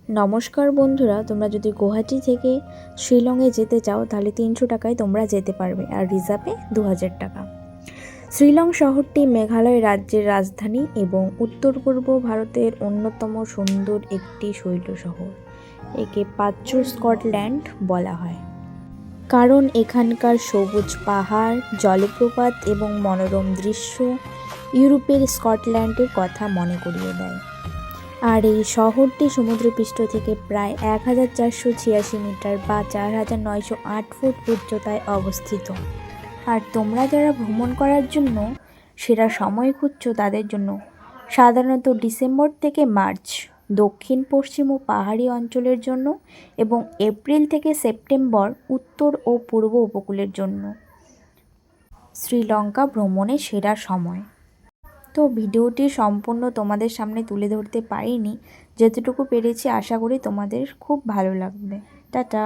নমস্কার বন্ধুরা, তোমরা যদি গুয়াহাটি থেকে শিলংয়ে যেতে চাও তাহলে 300 টাকায় তোমরা যেতে পারবে, আর রিজার্ভে 2000 টাকা। শিলং শহরটি মেঘালয় রাজ্যের রাজধানী এবং উত্তর পূর্ব ভারতের অন্যতম সুন্দর একটি শৈল শহর। একে প্রাচ্য স্কটল্যান্ড বলা হয় কারণ এখানকার সবুজ পাহাড়, জলপ্রপাত এবং মনোরম দৃশ্য ইউরোপের স্কটল্যান্ডের কথা মনে করিয়ে দেয়। আর এই শহরটি সমুদ্রপৃষ্ঠ থেকে প্রায় 1486 মিটার বা 4908 ফুট উচ্চতায় অবস্থিত। আর তোমরা যারা ভ্রমণ করার জন্য সেরা সময় খুঁজছো তাদের জন্য সাধারণত ডিসেম্বর থেকে মার্চ দক্ষিণ পশ্চিম ও পাহাড়ি অঞ্চলের জন্য, এবং এপ্রিল থেকে সেপ্টেম্বর উত্তর ও পূর্ব উপকূলের জন্য শ্রীলঙ্কা ভ্রমণের সেরা সময়। তো ভিডিওটি সম্পূর্ণ তোমাদের সামনে তুলে ধরতে পারিনি, যেতটুকু পেরেছি আশা করি তোমাদের খুব ভালো লাগবে। টাটা।